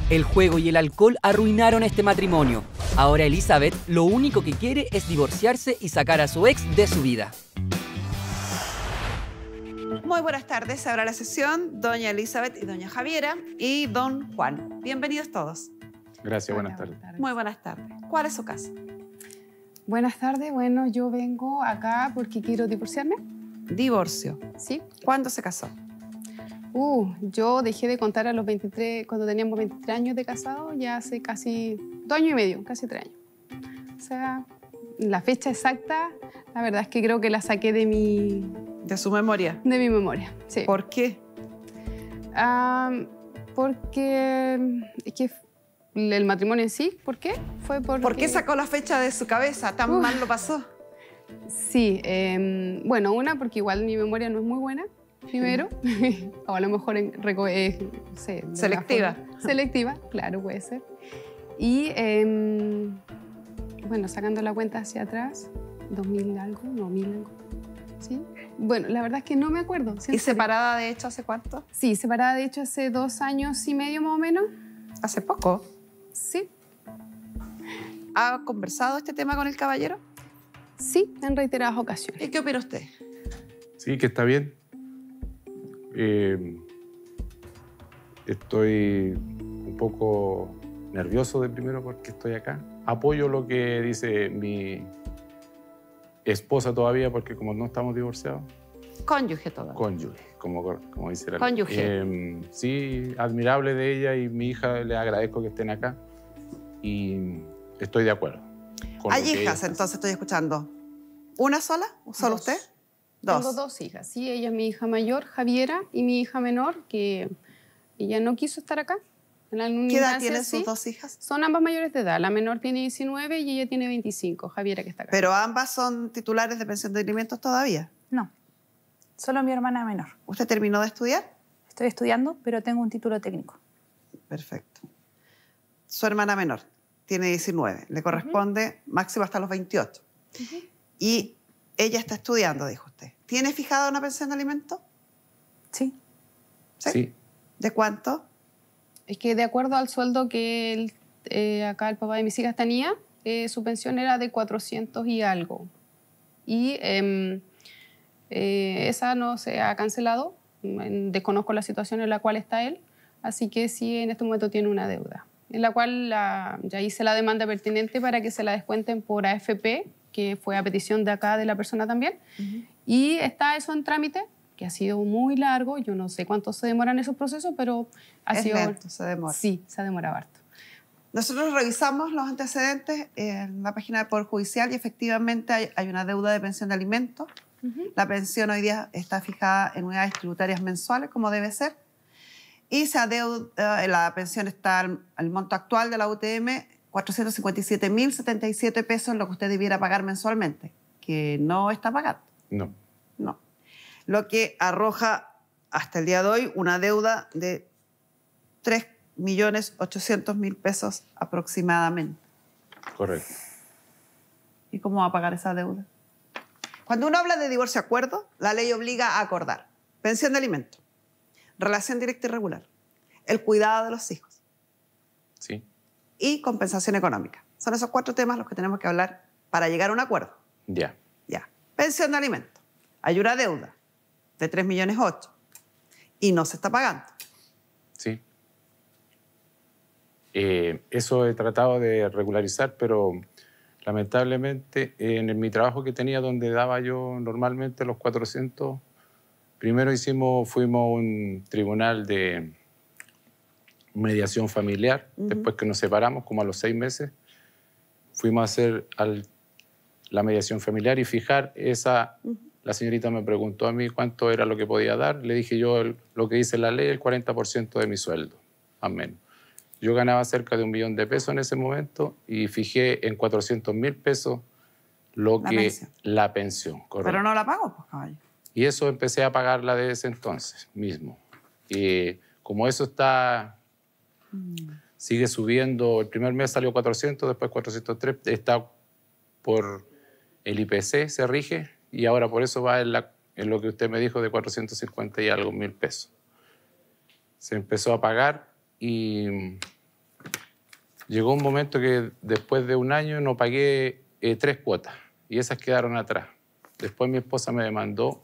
El juego y el alcohol arruinaron este matrimonio. Ahora Elizabeth lo único que quiere es divorciarse y sacar a su ex de su vida. Muy buenas tardes, se abre la sesión, doña Elizabeth y doña Javiera y don Juan. Bienvenidos todos. Gracias, buenas tardes. Muy buenas tardes. ¿Cuál es su caso? Buenas tardes, bueno, yo vengo acá porque quiero divorciarme. Divorcio. ¿Sí? ¿Cuándo se casó? Yo dejé de contar a los 23, cuando teníamos 23 años de casado, ya hace casi 2 años y medio, casi 3 años. O sea, la fecha exacta, la verdad es que creo que la saqué de mi... ¿De su memoria? De mi memoria, sí. ¿Por qué? Porque es que el matrimonio en sí, ¿por qué? Fue porque... ¿Por qué sacó la fecha de su cabeza? ¿Tan mal lo pasó? Sí, bueno, una, porque igual mi memoria no es muy buena, primero, o a lo mejor no sé, selectiva. Selectiva, claro, puede ser. Y, bueno, sacando la cuenta hacia atrás, 2000 algo, no, 1000 algo, ¿sí? Bueno, la verdad es que no me acuerdo. ¿Y separada de hecho hace cuánto? Sí, separada de hecho hace 2 años y medio más o menos. ¿Hace poco? Sí. ¿Ha conversado este tema con el caballero? Sí, en reiteradas ocasiones. ¿Y qué opina usted? Sí, que está bien. Estoy un poco nervioso de primero porque estoy acá. Apoyo lo que dice mi esposa todavía porque como no estamos divorciados. Cónyuge todavía. Cónyuge, como dice la ley. Cónyuge. Sí, admirable de ella y mi hija, le agradezco que estén acá y estoy de acuerdo. ¿Hay hijas entonces estoy escuchando? ¿Una sola? ¿Solo usted? Dos. Tengo 2 hijas, sí, ella es mi hija mayor, Javiera, y mi hija menor, que ella no quiso estar acá. ¿Qué edad tienen sus 2 hijas? Son ambas mayores de edad, la menor tiene 19 y ella tiene 25, Javiera que está acá. ¿Pero ambas son titulares de pensión de alimentos todavía? No, solo mi hermana menor. ¿Usted terminó de estudiar? Estoy estudiando, pero tengo un título técnico. Perfecto. Su hermana menor tiene 19, le corresponde máximo hasta los 28. Y ella está estudiando, dijo usted. ¿Tiene fijada una pensión de alimentos? Sí. Sí. ¿De cuánto? Es que de acuerdo al sueldo que acá el papá de mis hijas tenía, su pensión era de 400 y algo. Y esa no se ha cancelado. Desconozco la situación en la cual está él, así que sí, en este momento tiene una deuda, en la cual ya hice la demanda pertinente para que se la descuenten por AFP, que fue a petición de acá de la persona también. Y está eso en trámite, que ha sido muy largo. Yo no sé cuánto se demoran esos procesos, pero ha sido lento, se demora. Sí, se ha demorado harto. Nosotros revisamos los antecedentes en la página del Poder Judicial y efectivamente hay una deuda de pensión de alimentos. La pensión hoy día está fijada en unidades tributarias mensuales, como debe ser. Y la pensión está al monto actual de la UTM, 457.077 pesos, lo que usted debiera pagar mensualmente, que no está pagando. No. No. Lo que arroja hasta el día de hoy una deuda de 3.800.000 pesos aproximadamente. Correcto. ¿Y cómo va a pagar esa deuda? Cuando uno habla de divorcio acuerdo, la ley obliga a acordar pensión de alimentos, relación directa y regular, el cuidado de los hijos. Sí. Y compensación económica. Son esos 4 temas los que tenemos que hablar para llegar a un acuerdo. Ya. Ya. Pensión de alimentos. Hay una deuda de 3,8 millones y no se está pagando. Sí. Eso he tratado de regularizar, pero lamentablemente en mi trabajo que tenía donde daba yo normalmente los 400, primero fuimos a un tribunal de mediación familiar, después que nos separamos, como a los 6 meses, fuimos a hacer la mediación familiar y fijar esa... La señorita me preguntó a mí cuánto era lo que podía dar. Le dije yo lo que dice la ley, el 40% de mi sueldo, más o menos. Yo ganaba cerca de 1 millón de pesos en ese momento y fijé en 400.000 pesos la pensión. Correcto. Pero no la pago, pues, caballo. Y eso empecé a pagarla de ese entonces mismo. Y como eso sigue subiendo, el primer mes salió 400, después 403, está por el IPC, se rige, y ahora por eso va en lo que usted me dijo de 450 y algo mil pesos. Se empezó a pagar y llegó un momento que después de un año no pagué 3 cuotas y esas quedaron atrás. Después mi esposa me demandó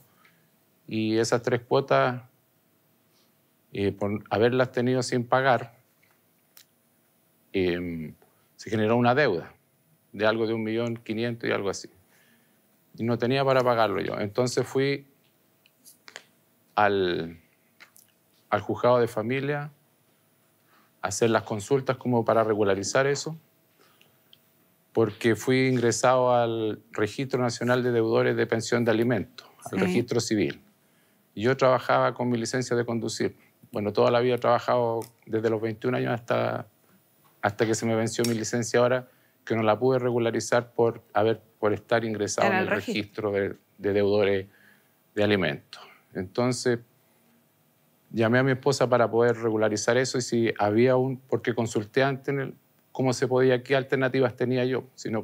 y esas 3 cuotas, por haberlas tenido sin pagar, se generó una deuda de algo de 1.500.000 y algo así. Y no tenía para pagarlo yo. Entonces fui al juzgado de familia a hacer las consultas como para regularizar eso, porque fui ingresado al Registro Nacional de Deudores de Pensión de Alimentos, al registro civil. Y yo trabajaba con mi licencia de conducir. Bueno, toda la vida he trabajado desde los 21 años hasta que se me venció mi licencia ahora, que no la pude regularizar por estar ingresado en el registro de deudores de alimentos. Entonces, llamé a mi esposa para poder regularizar eso y si había porque consulté antes cómo se podía, qué alternativas tenía yo, si no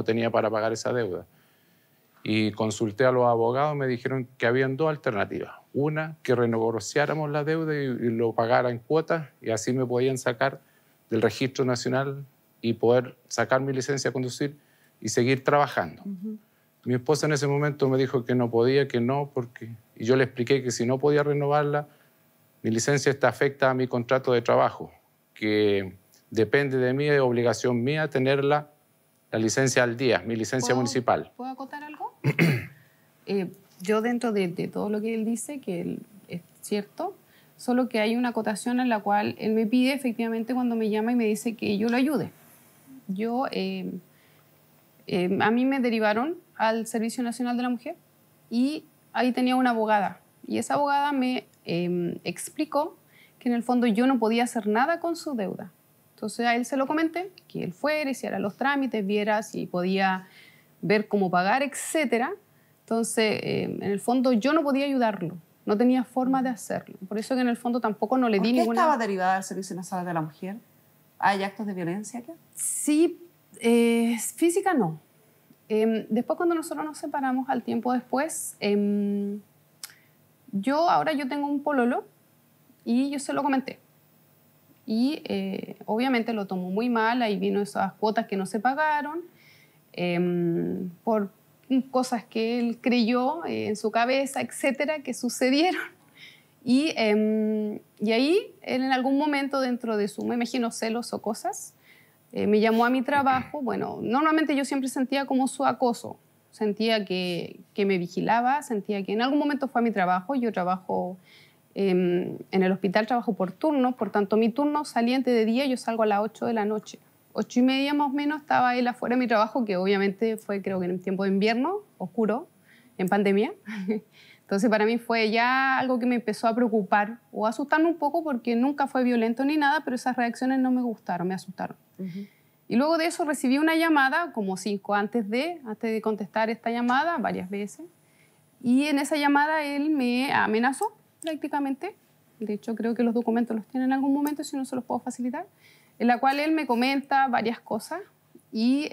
tenía para pagar esa deuda. Y consulté a los abogados, me dijeron que habían 2 alternativas. Una, que renegociáramos la deuda y lo pagara en cuotas y así me podían sacar del registro nacional y poder sacar mi licencia de conducir y seguir trabajando. Mi esposa en ese momento me dijo que no podía, que no, y yo le expliqué que si no podía renovarla, mi licencia está afecta a mi contrato de trabajo, que depende de mí, es obligación mía tener la licencia al día, mi licencia municipal. ¿Puedo acotar algo? Yo dentro de todo lo que él dice, que es cierto, solo que hay una acotación en la cual él me pide efectivamente cuando me llama y me dice que yo lo ayude. A mí me derivaron al Servicio Nacional de la Mujer y ahí tenía una abogada. Y esa abogada me explicó que en el fondo yo no podía hacer nada con su deuda. Entonces a él se lo comenté, que él fuera, hiciera los trámites, viera si podía ver cómo pagar, etc. Entonces, en el fondo yo no podía ayudarlo, no tenía forma de hacerlo. Por eso que en el fondo tampoco no le di ninguna... ¿Por qué estaba derivada al Servicio Nacional de la Mujer? ¿Hay actos de violencia aquí? Sí, física no. Después cuando nosotros nos separamos, al tiempo después, ahora yo tengo un pololo y yo se lo comenté. Y obviamente lo tomó muy mal, ahí vino esas cuotas que no se pagaron por cosas que él creyó en su cabeza, etcétera, que sucedieron. Y ahí, él en algún momento dentro de me imagino, celos o cosas, me llamó a mi trabajo. Bueno, normalmente yo siempre sentía como su acoso, sentía que me vigilaba, sentía que en algún momento fue a mi trabajo. Yo trabajo en el hospital, trabajo por turno, por tanto mi turno saliente de día, yo salgo a las 8 de la noche. 8:30 más o menos estaba él afuera de mi trabajo, que obviamente fue creo que en tiempo de invierno, oscuro, en pandemia. Entonces para mí fue ya algo que me empezó a preocupar o a asustarme un poco, porque nunca fue violento ni nada, pero esas reacciones no me gustaron, me asustaron. Y luego de eso recibí una llamada, como 5 antes de contestar esta llamada, varias veces. Y en esa llamada él me amenazó prácticamente. De hecho, creo que los documentos los tienen en algún momento, si no se los puedo facilitar. En la cual él me comenta varias cosas. Y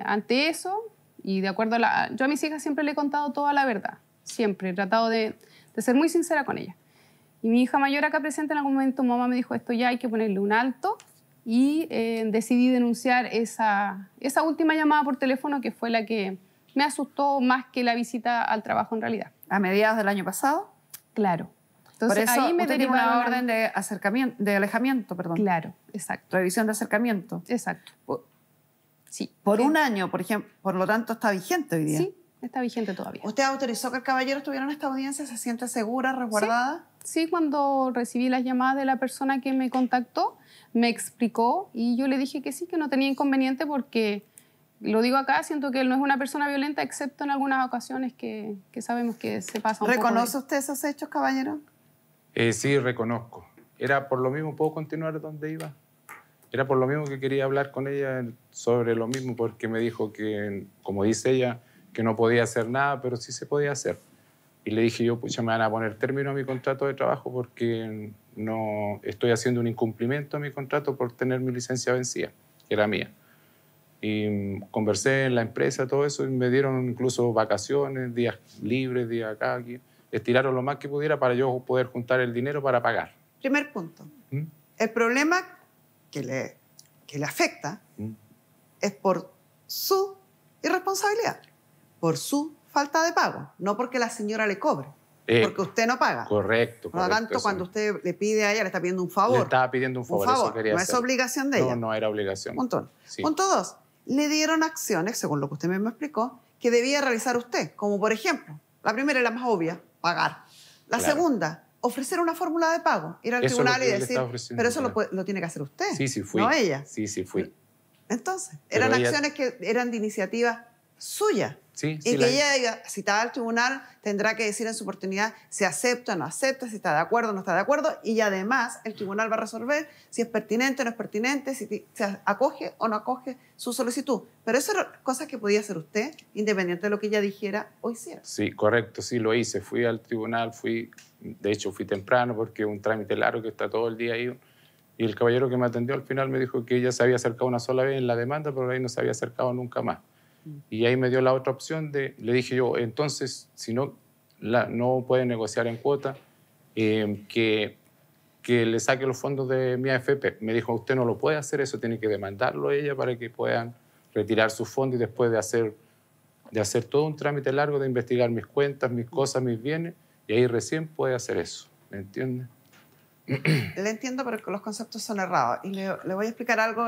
ante eso, y de acuerdo yo a mis hijas siempre le he contado toda la verdad. Siempre he tratado de ser muy sincera con ella. Y mi hija mayor acá presente en algún momento, mamá me dijo, esto ya hay que ponerle un alto. Y decidí denunciar esa última llamada por teléfono, que fue la que me asustó más que la visita al trabajo en realidad. ¿A mediados del año pasado? Claro. Entonces, por eso ahí me usted tiene una derivaron orden de alejamiento, perdón. Claro, exacto. Revisión de acercamiento. Exacto. Sí. Por un año, por ejemplo, por lo tanto está vigente hoy día. Sí, está vigente todavía. ¿Usted autorizó que el caballero estuviera en esta audiencia? ¿Se siente segura, resguardada? Sí, cuando recibí las llamadas de la persona que me contactó, me explicó y yo le dije que sí, que no tenía inconveniente, porque, lo digo acá, siento que él no es una persona violenta, excepto en algunas ocasiones que sabemos que se pasa un poco. ¿Reconoce usted esos hechos, caballero? Sí, reconozco. Era por lo mismo, ¿puedo continuar donde iba? Era por lo mismo que quería hablar con ella sobre lo mismo, porque me dijo que, como dice ella, que no podía hacer nada, pero sí se podía hacer. Y le dije yo, pucha, me van a poner término a mi contrato de trabajo porque no estoy haciendo un incumplimiento a mi contrato por tener mi licencia vencida, que era mía. Y conversé en la empresa, todo eso, y me dieron incluso vacaciones, días libres, días acá, aquí. Estiraron lo más que pudiera para yo poder juntar el dinero para pagar. Primer punto. El problema que que le afecta es por su irresponsabilidad, por su falta de pago, no porque la señora le cobre, porque usted no paga. Correcto. Por lo tanto, cuando usted le pide a ella, le está pidiendo un favor. Le estaba pidiendo un favor, eso quería no hacer. es obligación de ella. No, no era obligación. Punto 1. Sí. Punto 2. Le dieron acciones, según lo que usted mismo explicó, que debía realizar usted, como por ejemplo, la primera y la más obvia, pagar. La segunda, ofrecer una fórmula de pago, ir al tribunal y decir, pero eso lo tiene que hacer usted, sí, sí fui. no ella. Sí, sí fui. Entonces, Pero eran ella... acciones que eran de iniciativa suya. Sí, y que ella, citada al tribunal, tendrá que decir en su oportunidad si acepta o no acepta, si está de acuerdo o no está de acuerdo, y además el tribunal va a resolver si es pertinente o no es pertinente, si se acoge o no acoge su solicitud. Pero eso eran cosas que podía hacer usted, independiente de lo que ella dijera o hiciera. Sí, correcto, sí lo hice. Fui al tribunal, de hecho fui temprano porque es un trámite largo que está todo el día ahí. Y el caballero que me atendió al final me dijo que ella se había acercado una sola vez en la demanda, pero ahí no se había acercado nunca más. Y ahí me dio la otra opción le dije yo, entonces, si no, no puede negociar en cuota, que le saque los fondos de mi AFP. Me dijo, usted no lo puede hacer, eso tiene que demandarlo a ella para que puedan retirar sus fondos y después de hacer todo un trámite largo de investigar mis cuentas, mis cosas, mis bienes, y ahí recién puede hacer eso, ¿me entiende? Le entiendo, pero los conceptos son errados. Y le voy a explicar algo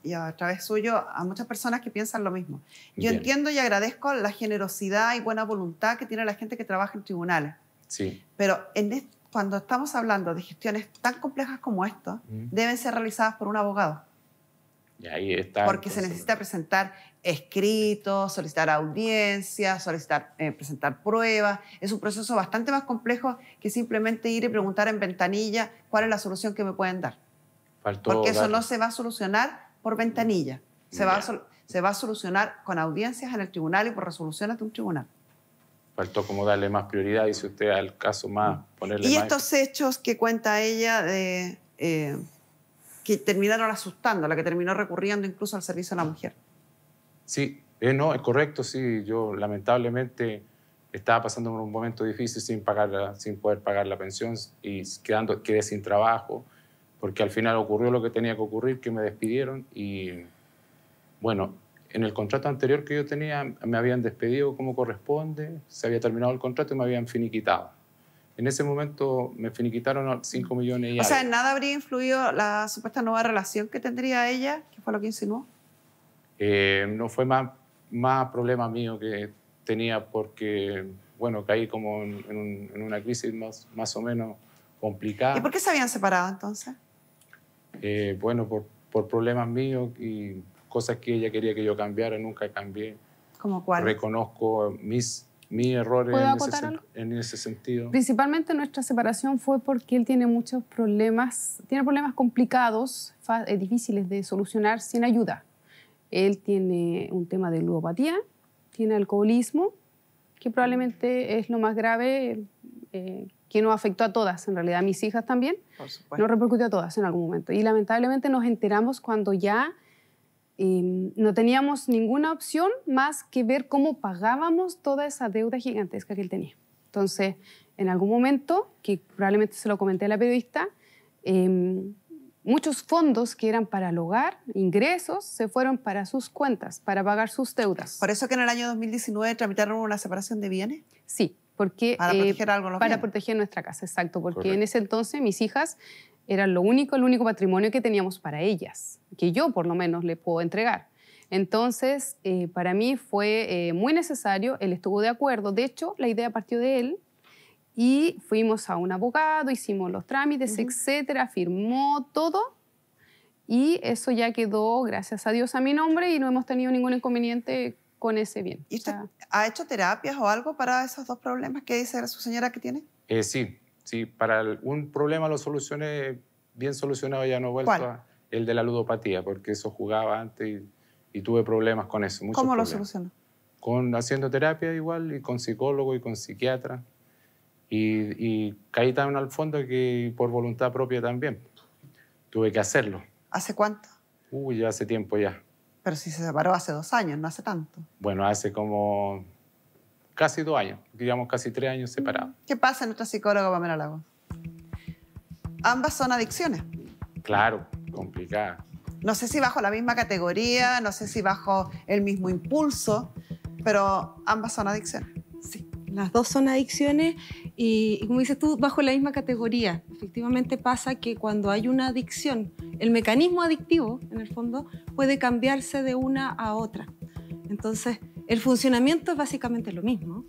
y a través suyo a muchas personas que piensan lo mismo. Yo entiendo y agradezco la generosidad y buena voluntad que tiene la gente que trabaja en tribunales. Sí. Pero cuando estamos hablando de gestiones tan complejas como esto, deben ser realizadas por un abogado. Y ahí está. Porque se necesita presentar escritos, solicitar audiencias, presentar pruebas. Es un proceso bastante más complejo que simplemente ir y preguntar en ventanilla cuál es la solución que me pueden dar. Porque eso no se va a solucionar por ventanilla. Se va a solucionar con audiencias en el tribunal y por resoluciones de un tribunal. Faltó como darle más prioridad, dice usted, al caso más, ponerle y más... estos hechos que cuenta ella que terminaron asustando, la que terminó recurriendo incluso al servicio a la mujer. Sí, no, es correcto, sí. Yo lamentablemente estaba pasando por un momento difícil sin poder pagar la pensión y quedé sin trabajo, porque al final ocurrió lo que tenía que ocurrir, que me despidieron y, bueno, en el contrato anterior que yo tenía me habían despedido como corresponde, se había terminado el contrato y me habían finiquitado. En ese momento me finiquitaron 5 millones y algo. O sea, ¿en nada habría influido la supuesta nueva relación que tendría ella? ¿Qué fue lo que insinuó? No fue más problema mío que tenía porque, bueno, caí como en una crisis más o menos complicada. ¿Y por qué se habían separado entonces? Bueno, por problemas míos y cosas que ella quería que yo cambiara, nunca cambié. ¿Cómo cuál? Reconozco mis errores en ese sentido. Principalmente nuestra separación fue porque él tiene muchos problemas, complicados, difíciles de solucionar sin ayuda. Él tiene un tema de ludopatía, tiene alcoholismo, que probablemente es lo más grave, que nos afectó a todas, en realidad a mis hijas también, nos repercutió a todas en algún momento. Y lamentablemente nos enteramos cuando ya no teníamos ninguna opción más que ver cómo pagábamos toda esa deuda gigantesca que él tenía. Entonces, en algún momento, que probablemente se lo comenté a la periodista, muchos fondos que eran para el hogar, ingresos, se fueron para sus cuentas, para pagar sus deudas. ¿Por eso que en el año 2019 tramitaron una separación de bienes? Sí, porque... Para proteger algo los bienes. Para proteger nuestra casa, exacto. Porque Correcto. En ese entonces mis hijas eran el único patrimonio que teníamos para ellas, que yo por lo menos le puedo entregar. Entonces, para mí fue muy necesario, él estuvo de acuerdo. De hecho, la idea partió de él. Y fuimos a un abogado, hicimos los trámites, etcétera, firmó todo y eso ya quedó, gracias a Dios, a mi nombre y no hemos tenido ningún inconveniente con ese bien. ¿Y usted ha hecho terapias o algo para esos dos problemas que dice su señora que tiene? Sí, para un problema lo solucioné bien solucionado, ya no he vuelto ¿Cuál? El de la ludopatía, porque eso jugaba antes y tuve problemas con eso. ¿Cómo lo problemas. solucionó? Haciendo terapia igual y con psicólogo y con psiquiatra. Y caí tan al fondo que por voluntad propia también. Tuve que hacerlo. ¿Hace cuánto? Ya hace tiempo ya. Pero si se separó hace 2 años, no hace tanto. Bueno, hace como casi 2 años, digamos casi 3 años separados. ¿Qué pasa en nuestra psicóloga Pamela Lagos? Ambas son adicciones. Claro, complicada. no sé si bajo la misma categoría, no sé si bajo el mismo impulso, pero ambas son adicciones. Sí, las dos son adicciones y como dices tú, bajo la misma categoría. Efectivamente pasa que cuando hay una adicción, el mecanismo adictivo, en el fondo, puede cambiarse de una a otra. Entonces, el funcionamiento es básicamente lo mismo.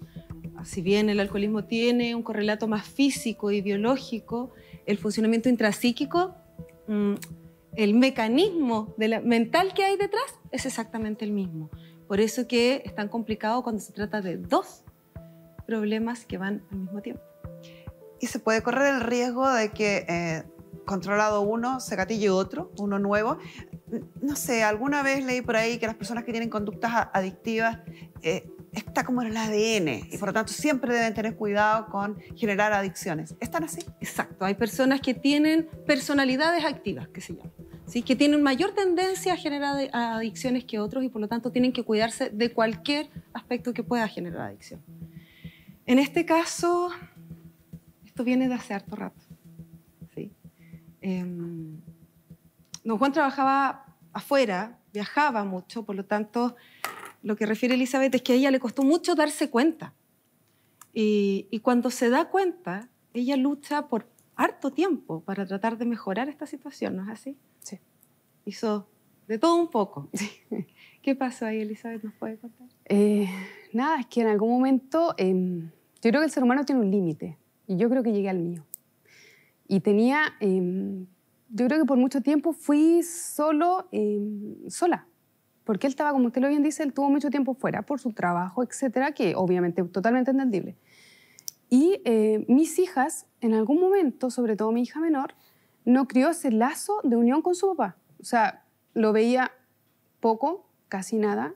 Si bien el alcoholismo tiene un correlato más físico y biológico, el funcionamiento intrapsíquico, el mecanismo mental que hay detrás es exactamente el mismo. Por eso que es tan complicado cuando se trata de dos problemas que van al mismo tiempo. Y se puede correr el riesgo de que controlado uno se gatille otro, uno nuevo. No sé, alguna vez leí por ahí que las personas que tienen conductas adictivas está como en el ADN y por lo tanto siempre deben tener cuidado con generar adicciones. ¿Están así? Exacto, hay personas que tienen personalidades activas, que se llaman, ¿sí? Que tienen mayor tendencia a generar adicciones que otros y por lo tanto tienen que cuidarse de cualquier aspecto que pueda generar adicción. En este caso, esto viene de hace harto rato. ¿Sí? Don Juan trabajaba afuera, viajaba mucho, por lo tanto, lo que refiere Elizabeth es que a ella le costó mucho darse cuenta. Y cuando se da cuenta, ella lucha por harto tiempo para tratar de mejorar esta situación, ¿no es así? Sí. Hizo de todo un poco. ¿Qué pasó ahí, Elizabeth? ¿Nos puede contar? Nada, es que en algún momento yo creo que el ser humano tiene un límite y yo creo que llegué al mío. Y tenía, yo creo que por mucho tiempo fui sola, porque él estaba, como usted lo bien dice, él tuvo mucho tiempo fuera por su trabajo, etcétera, que obviamente es totalmente entendible. Y mis hijas, en algún momento, sobre todo mi hija menor, no crió ese lazo de unión con su papá. O sea, lo veía poco, casi nada,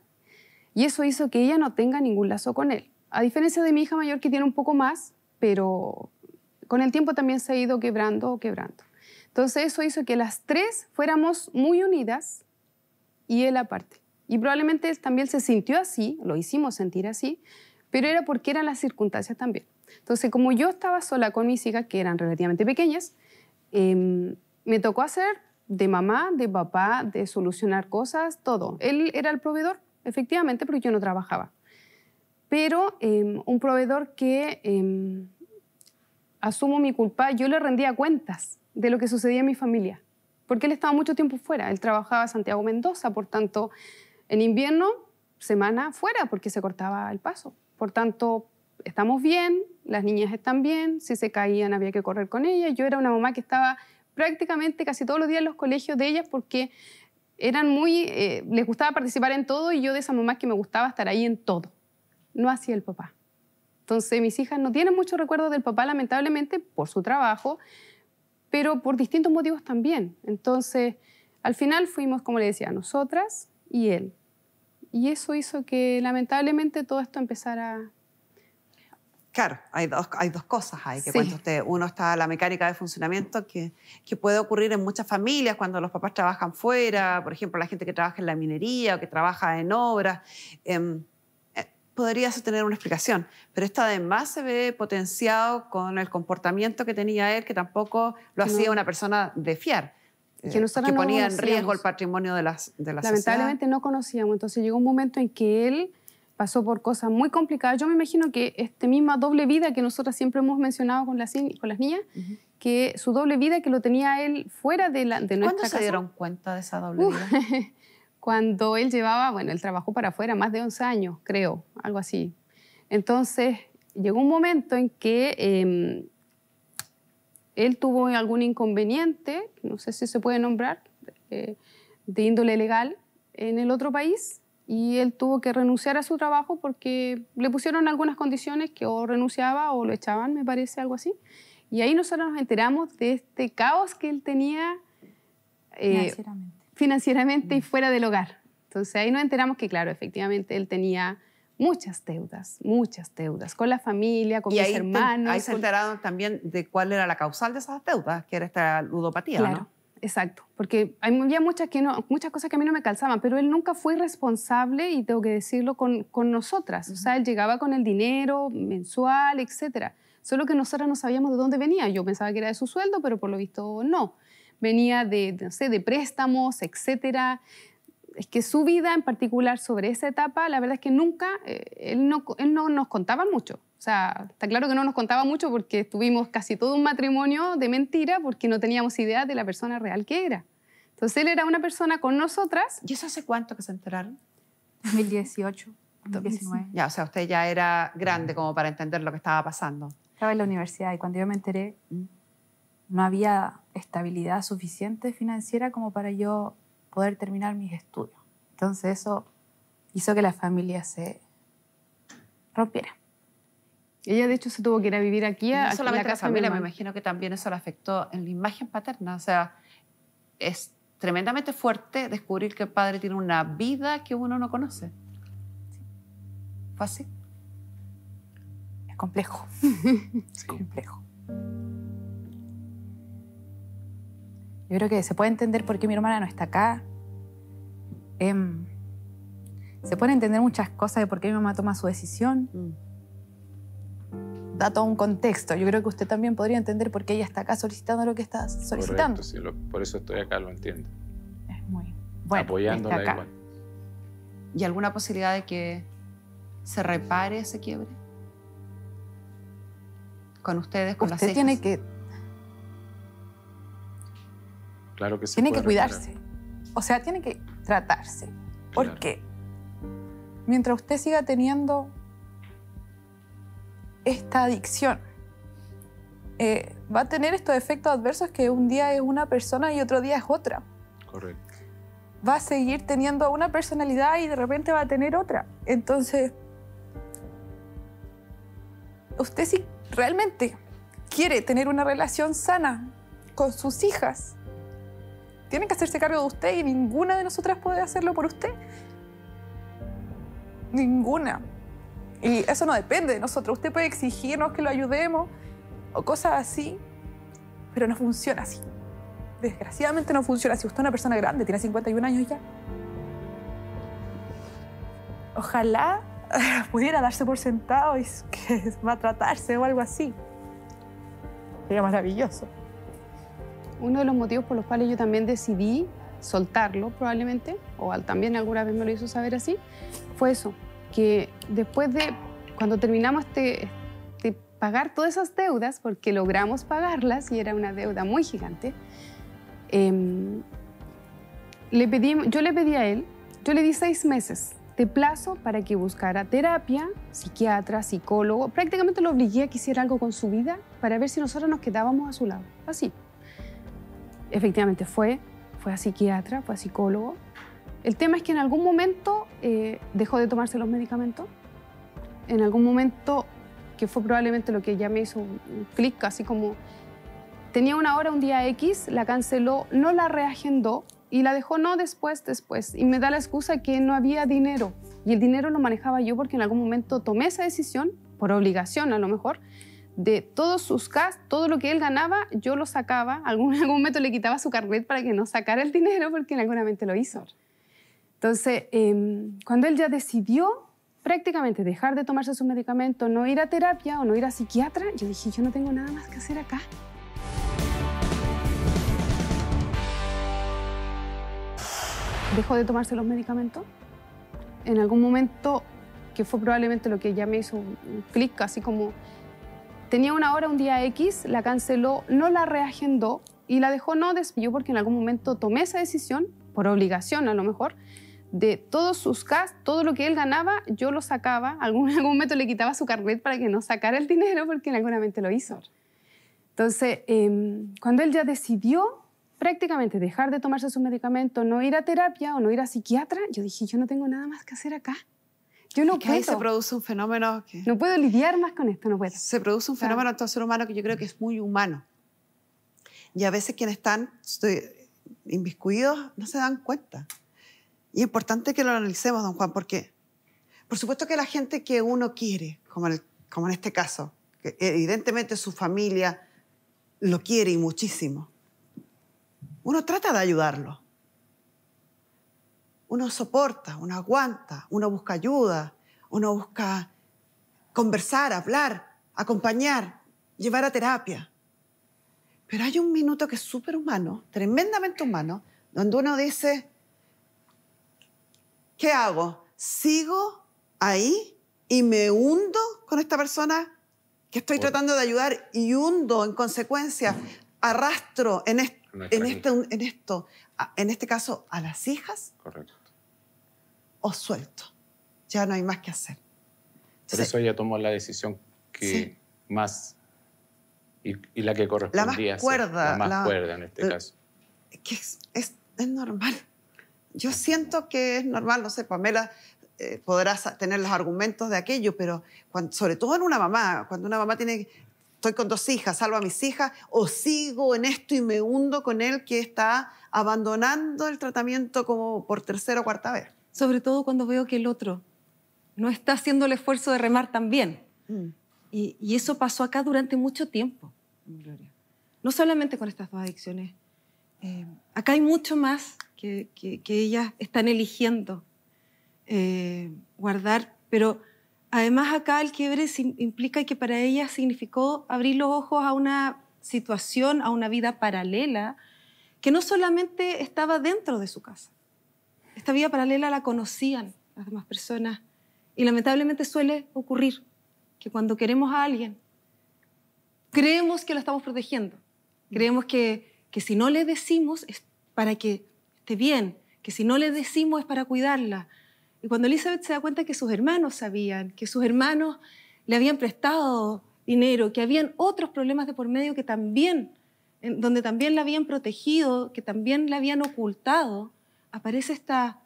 y eso hizo que ella no tenga ningún lazo con él. A diferencia de mi hija mayor, que tiene un poco más, pero con el tiempo también se ha ido quebrando. Entonces eso hizo que las tres fuéramos muy unidas y él aparte. Y probablemente él también se sintió así, lo hicimos sentir así, pero era porque eran las circunstancias también. Entonces, como yo estaba sola con mis hijas, que eran relativamente pequeñas, me tocó hacer de mamá, de papá, de solucionar cosas, todo. Él era el proveedor, efectivamente, pero yo no trabajaba. Pero un proveedor que, asumo mi culpa, yo le rendía cuentas de lo que sucedía en mi familia, porque él estaba mucho tiempo fuera. Él trabajaba en Santiago Mendoza, por tanto, en invierno, semana fuera, porque se cortaba el paso. Por tanto, estamos bien, las niñas están bien, si se caían había que correr con ellas. Yo era una mamá que estaba prácticamente casi todos los días en los colegios de ellas porque eran muy, les gustaba participar en todo y yo de esa mamá que me gustaba estar ahí en todo. No hacía el papá. Entonces, mis hijas no tienen muchos recuerdos del papá, lamentablemente, por su trabajo, pero por distintos motivos también. Entonces, al final fuimos, como le decía, nosotras y él. Y eso hizo que, lamentablemente, todo esto empezara... Claro, hay dos cosas ahí que Sí. cuenta usted. Uno está la mecánica de funcionamiento que puede ocurrir en muchas familias cuando los papás trabajan fuera, por ejemplo, la gente que trabaja en la minería o que trabaja en obras. Podría eso tener una explicación, pero esto además se ve potenciado con el comportamiento que tenía él, que tampoco lo hacía una persona de fiar, Que nosotros que no ponía en riesgo conocíamos. el patrimonio de la sociedad. Lamentablemente no conocíamos. Entonces llegó un momento en que él pasó por cosas muy complicadas. Yo me imagino que esta misma doble vida que nosotras siempre hemos mencionado con las niñas, que su doble vida que lo tenía él fuera de nuestra ¿Cuándo casa. se dieron cuenta de esa doble vida? Cuando él llevaba, bueno, él trabajó para afuera más de 11 años, creo, algo así. Entonces, llegó un momento en que él tuvo algún inconveniente, no sé si se puede nombrar, de índole legal en el otro país, y él tuvo que renunciar a su trabajo porque le pusieron algunas condiciones que o renunciaba o lo echaban, me parece, algo así. Y ahí nosotros nos enteramos de este caos que él tenía financieramente y fuera del hogar. Entonces ahí nos enteramos que, claro, efectivamente él tenía muchas deudas con la familia, con Y mis ahí, hermanos. ahí se enteraron también de cuál era la causal de esas deudas, que era esta ludopatía, Claro, ¿no? exacto. Porque había muchas cosas que a mí no me calzaban, pero él nunca fue responsable, y tengo que decirlo, con nosotras. O sea, él llegaba con el dinero mensual, etcétera. Solo que nosotras no sabíamos de dónde venía. Yo pensaba que era de su sueldo, pero por lo visto no. venía de, no sé, de préstamos, etcétera. Es que su vida en particular sobre esa etapa, la verdad es que nunca, él no nos contaba mucho. O sea, está claro que no nos contaba mucho porque estuvimos casi todo un matrimonio de mentira porque no teníamos idea de la persona real que era. Entonces él era una persona con nosotras. ¿Y eso hace cuánto que se enteraron? 2018, 2019. Ya, o sea, usted ya era grande como para entender lo que estaba pasando. Estaba en la universidad y cuando yo me enteré, no había estabilidad suficiente financiera como para yo poder terminar mis estudios. Entonces eso hizo que la familia se rompiera. Ella, de hecho, se tuvo que ir a vivir aquí a No solamente la casa de mi familia, me hermano. imagino que también eso le afectó en la imagen paterna. O sea, es tremendamente fuerte descubrir que el padre tiene una vida que uno no conoce. ¿Fue así? Es complejo. Es complejo. Yo creo que se puede entender por qué mi hermana no está acá. Se pueden entender muchas cosas de por qué mi mamá toma su decisión. Da todo un contexto. Yo creo que usted también podría entender por qué ella está acá solicitando lo que está solicitando. Correcto, sí, por eso estoy acá, lo entiendo. Es muy bueno. Apoyándola está acá. igual. ¿Y alguna posibilidad de que se repare ese quiebre? ¿Con ustedes, con las Usted hijas? Claro que sí. tiene que cuidarse. O sea, tiene que tratarse. Porque mientras usted siga teniendo esta adicción, va a tener estos efectos adversos que un día es una persona y otro día es otra. Correcto. Va a seguir teniendo una personalidad y de repente va a tener otra. Entonces, usted si realmente quiere tener una relación sana con sus hijas, tiene que hacerse cargo de usted y ninguna de nosotras puede hacerlo por usted. Ninguna. Y eso no depende de nosotros. Usted puede exigirnos que lo ayudemos o cosas así, pero no funciona así. Desgraciadamente no funciona así. Usted es una persona grande, tiene 51 años ya. Ojalá pudiera darse por sentado y que va a tratarse o algo así. Sería maravilloso. Uno de los motivos por los cuales yo también decidí soltarlo, probablemente, o también alguna vez me lo hizo saber así, fue eso, que después de, cuando terminamos de pagar todas esas deudas, porque logramos pagarlas y era una deuda muy gigante, yo le pedí a él, yo le di 6 meses de plazo para que buscara terapia, psiquiatra, psicólogo. Prácticamente lo obligué a que hiciera algo con su vida para ver si nosotros nos quedábamos a su lado. Así. Efectivamente fue a psiquiatra, fue a psicólogo. El tema es que en algún momento dejó de tomarse los medicamentos. En algún momento, que fue probablemente lo que ya me hizo un clic, así como tenía una hora un día X, la canceló, no la reagendó y la dejó no después. Y me da la excusa que no había dinero. Y el dinero lo manejaba yo porque en algún momento tomé esa decisión, por obligación a lo mejor, de todos sus gastos, todo lo que él ganaba, yo lo sacaba. En algún momento le quitaba su carnet para que no sacara el dinero porque en algún momento lo hizo. Entonces, cuando él ya decidió prácticamente dejar de tomarse su medicamento, no ir a terapia o no ir a psiquiatra, yo dije, yo no tengo nada más que hacer acá. Dejó de tomarse los medicamentos. En algún momento, que fue probablemente lo que ya me hizo un clic, así como tenía una hora un día X, la canceló, no la reagendó y la dejó no despidió porque en algún momento tomé esa decisión, por obligación a lo mejor, de todos sus gastos, todo lo que él ganaba, yo lo sacaba. En algún momento le quitaba su carnet para que no sacara el dinero porque en algún momento lo hizo. Entonces, cuando él ya decidió prácticamente dejar de tomarse su medicamento, no ir a terapia o no ir a psiquiatra, yo dije, yo no tengo nada más que hacer acá. Yo no puedo. Ahí se produce un fenómeno que... No puedo lidiar más con esto, no puedo. Se produce un fenómeno en todo ser humano que yo creo que es muy humano. Y a veces quienes están inmiscuidos no se dan cuenta. Y es importante que lo analicemos, don Juan, porque por supuesto que la gente que uno quiere, como en este caso, que evidentemente su familia lo quiere y muchísimo, uno trata de ayudarlo. Uno soporta, uno aguanta, uno busca ayuda, uno busca conversar, hablar, acompañar, llevar a terapia. Pero hay un minuto que es súper humano, tremendamente humano, donde uno dice, ¿qué hago? ¿Sigo ahí y me hundo con esta persona que estoy tratando de ayudar y hundo en consecuencia, arrastro en este caso a las hijas? Correcto. ¿O suelto? Ya no hay más que hacer. Por eso ella tomó la decisión que más... Y la que correspondía cuerda, la más cuerda en este caso. Que es normal. Yo siento que es normal, no sé, Pamela podrá tener los argumentos de aquello, pero sobre todo en una mamá, cuando una mamá tiene, estoy con 2 hijas, salvo a mis hijas, o sigo en esto y me hundo con él que está abandonando el tratamiento como por 3ª o 4ª vez. Sobre todo cuando veo que el otro no está haciendo el esfuerzo de remar tan bien. Y eso pasó acá durante mucho tiempo, Gloria. No solamente con estas 2 adicciones. Acá hay mucho más que ellas están eligiendo guardar, pero además acá el quiebre implica que para ellas significó abrir los ojos a una situación, a una vida paralela, que no solamente estaba dentro de su casa. Esta vida paralela la conocían las demás personas y lamentablemente suele ocurrir que cuando queremos a alguien, creemos que lo estamos protegiendo. Creemos que si no le decimos es para que esté bien, que si no le decimos es para cuidarla. Y cuando Elizabeth se da cuenta que sus hermanos sabían, que sus hermanos le habían prestado dinero, que habían otros problemas de por medio que también, donde también la habían protegido, que también la habían ocultado, aparece esta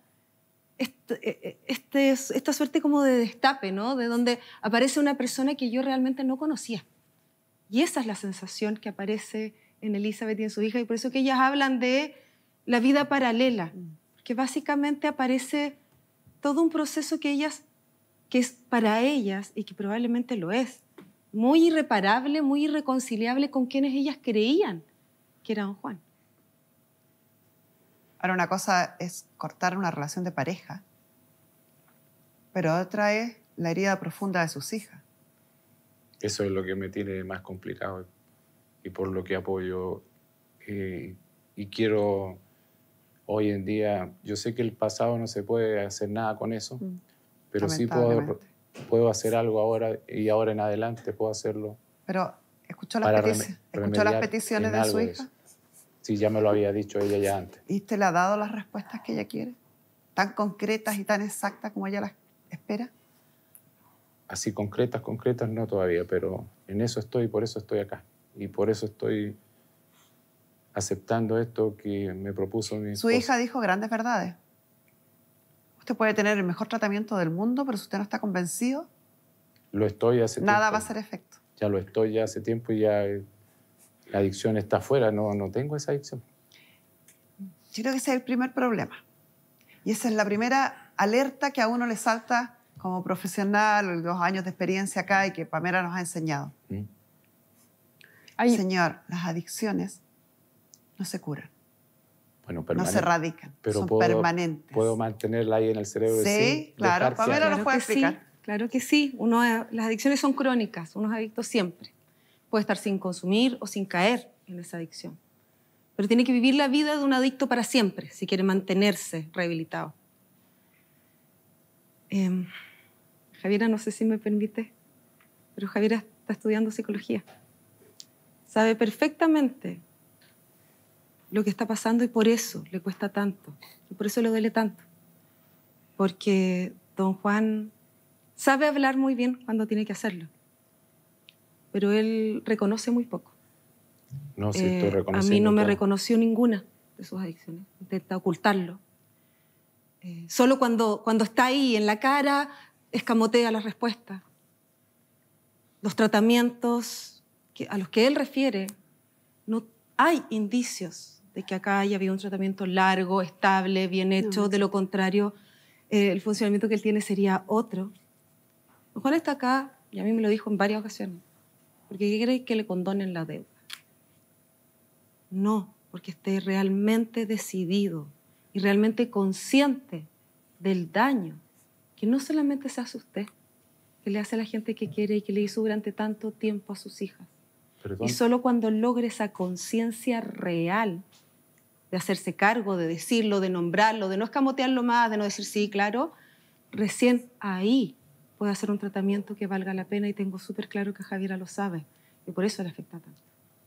suerte como de destape, ¿no? De donde aparece una persona que yo realmente no conocía. Y esa es la sensación que aparece en Elizabeth y en su hija, y por eso que ellas hablan de la vida paralela, que básicamente aparece todo un proceso que es para ellas, y que probablemente lo es, muy irreparable, muy irreconciliable con quienes ellas creían que era don Juan. Ahora, una cosa es cortar una relación de pareja, pero otra es la herida profunda de sus hijas. Eso es lo que me tiene más complicado y por lo que apoyo. Y quiero, hoy en día, yo sé que el pasado no se puede hacer nada con eso, pero sí puedo hacer algo ahora y ahora en adelante puedo hacerlo. Pero, ¿escuchó las peticiones de su hija? Sí, ya me lo había dicho ella ya antes. ¿Y te le ha dado las respuestas que ella quiere? ¿Tan concretas y tan exactas como ella las espera? Así concretas no todavía, pero en eso estoy, por eso estoy acá. Y por eso estoy aceptando esto que me propuso mi esposa. Su hija dijo grandes verdades. Usted puede tener el mejor tratamiento del mundo, pero si usted no está convencido, lo estoy hace tiempo. Nada va a hacer efecto. Ya lo estoy ya hace tiempo y ya la adicción está afuera. No tengo esa adicción. Yo creo que ese es el primer problema. Y esa es la primera alerta que a uno le salta como profesional, 2 años de experiencia acá y que Pamela nos ha enseñado. Señor, las adicciones no se curan. Bueno, no se erradican, pero son permanentes. ¿Puedo mantenerla ahí en el cerebro? Sí, claro. Pamela nos puede explicar. Sí, claro que sí. Las adicciones son crónicas, uno es adicto siempre. Puede estar sin consumir o sin caer en esa adicción. Pero tiene que vivir la vida de un adicto para siempre, si quiere mantenerse rehabilitado. Javiera, no sé si me permite, pero Javiera está estudiando psicología. Sabe perfectamente lo que está pasando y por eso le cuesta tanto, y por eso le duele tanto. Porque don Juan sabe hablar muy bien cuando tiene que hacerlo, pero él reconoce muy poco. No, sí, estoy reconociendo. A mí no me reconoció ninguna de sus adicciones, intenta ocultarlo. Solo cuando está ahí en la cara, escamotea las respuestas. Los tratamientos a los que él refiere, no hay indicios de que acá haya habido un tratamiento largo, estable, bien hecho. No. De lo contrario, el funcionamiento que él tiene sería otro. Don Juan está acá, y a mí me lo dijo en varias ocasiones, porque quiere que le condonen la deuda. No, porque esté realmente decidido y realmente consciente del daño que no solamente se hace a usted, que le hace a la gente que quiere y que le hizo durante tanto tiempo a sus hijas. Perdón. Y solo cuando logre esa conciencia real de hacerse cargo, de decirlo, de nombrarlo, de no escamotearlo más, de no decir sí, claro, recién ahí puede hacer un tratamiento que valga la pena, y tengo súper claro que Javiera lo sabe y por eso le afecta tanto.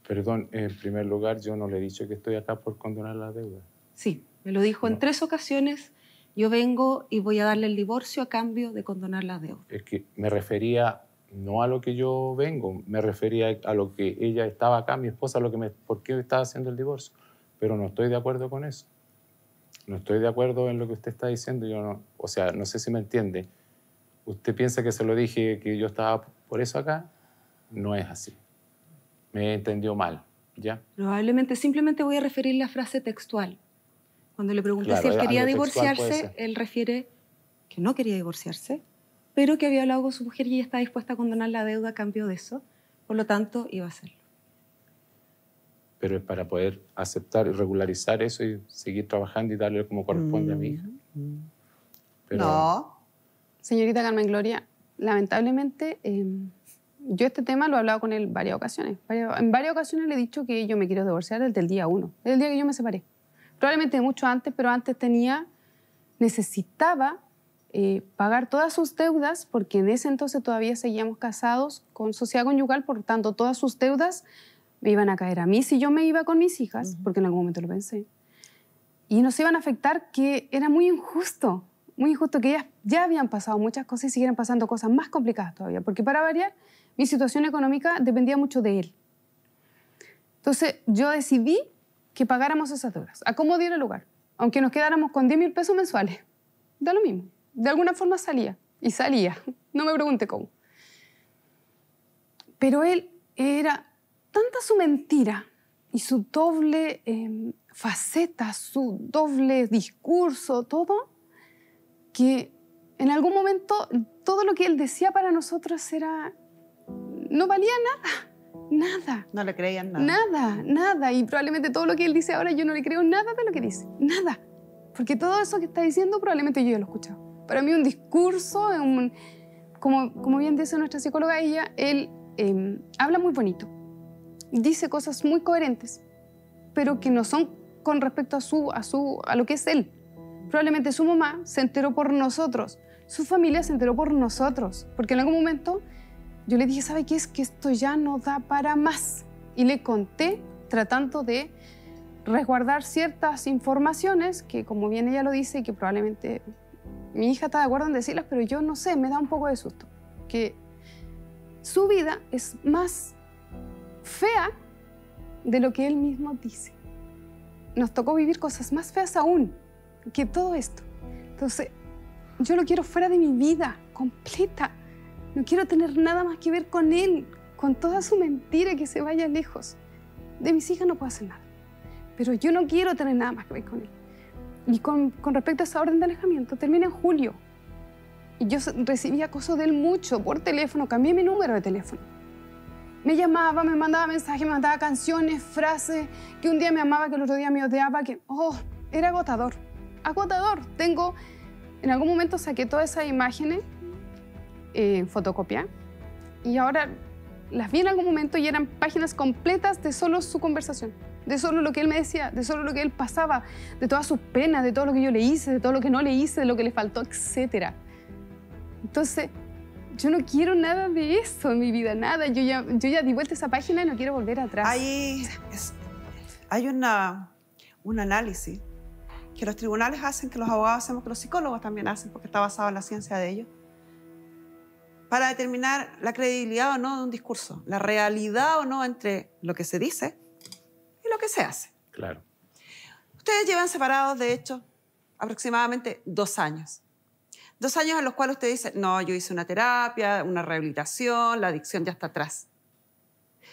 Perdón, en primer lugar, yo no le he dicho que estoy acá por condonar la deuda. Sí, me lo dijo en 3 ocasiones. Yo vengo y voy a darle el divorcio a cambio de condonar la deuda. Es que me refería no a lo que yo vengo, me refería a lo que ella estaba acá, mi esposa, por qué estaba haciendo el divorcio. Pero no estoy de acuerdo con eso. No estoy de acuerdo en lo que usted está diciendo. Yo no, o sea, no sé si me entiende. ¿Usted piensa que se lo dije que yo estaba por eso acá? No es así. Me entendió mal, ¿ya? Probablemente simplemente voy a referir la frase textual. Cuando le pregunté Claro, si él quería algo textual puede divorciarse, ser. él refiere que no quería divorciarse, pero que había hablado con su mujer y ella está dispuesta a condonar la deuda a cambio de eso. Por lo tanto, iba a hacerlo. Pero es para poder aceptar y regularizar eso y seguir trabajando y darle como corresponde a mi hija. Pero, No. Señorita Carmen Gloria, lamentablemente yo este tema lo he hablado con él en varias ocasiones. En varias ocasiones le he dicho que yo me quiero divorciar desde el día 1, desde el día que yo me separé. Probablemente mucho antes, pero antes necesitaba pagar todas sus deudas, porque en ese entonces todavía seguíamos casados con sociedad conyugal, por tanto todas sus deudas me iban a caer a mí si yo me iba con mis hijas, porque en algún momento lo pensé. Y nos iban a afectar, que era muy injusto que ellas ya habían pasado muchas cosas y siguieran pasando cosas más complicadas todavía, porque para variar, mi situación económica dependía mucho de él. Entonces yo decidí que pagáramos esas deudas, a como diera lugar, aunque nos quedáramos con 10.000 pesos mensuales. Da lo mismo. De alguna forma salía, y salía. No me pregunte cómo. Pero él era tanta su mentira y su doble faceta, su doble discurso, todo, que en algún momento todo lo que él decía para nosotros no valía nada. Nada. No le creían nada. Nada. Y probablemente todo lo que él dice ahora yo no le creo nada de lo que dice. Nada. Porque todo eso que está diciendo probablemente yo ya lo he escuchado. Para mí un discurso, como bien dice nuestra psicóloga, él habla muy bonito. Dice cosas muy coherentes, pero que no son con respecto a lo que es él. Probablemente su mamá se enteró por nosotros. Su familia se enteró por nosotros. Porque en algún momento yo le dije, ¿sabe qué? Es que esto ya no da para más. Y le conté, tratando de resguardar ciertas informaciones que, como bien ella lo dice, que probablemente mi hija está de acuerdo en decirlas, pero yo no sé, me da un poco de susto. Que su vida es más fea de lo que él mismo dice. Nos tocó vivir cosas más feas aún que todo esto. Entonces, yo lo quiero fuera de mi vida, completa. No quiero tener nada más que ver con él, con toda su mentira, que se vaya lejos. De mis hijas no puedo hacer nada, pero yo no quiero tener nada más que ver con él. Y con respecto a esa orden de alejamiento, termina en julio. Y yo recibí acoso de él mucho por teléfono, cambié mi número de teléfono. Me llamaba, me mandaba mensajes, me mandaba canciones, frases, que un día me amaba, que el otro día me odiaba, que, era agotador. Agotador. En algún momento saqué todas esas imágenes en fotocopia y ahora las vi en algún momento y eran páginas completas de solo su conversación, de solo lo que él me decía, de solo lo que él pasaba, de todas sus penas, de todo lo que yo le hice, de todo lo que no le hice, de lo que le faltó, etc. Entonces, yo no quiero nada de eso en mi vida, nada. Yo ya di vuelta a esa página y no quiero volver atrás. Hay un análisis que los tribunales hacen, que los abogados hacemos, que los psicólogos también hacen, porque está basado en la ciencia de ellos, para determinar la credibilidad o no de un discurso, la realidad o no entre lo que se dice y lo que se hace. Claro. Ustedes llevan separados, de hecho, aproximadamente 2 años. 2 años en los cuales usted dice, no, yo hice una terapia, una rehabilitación, la adicción ya está atrás.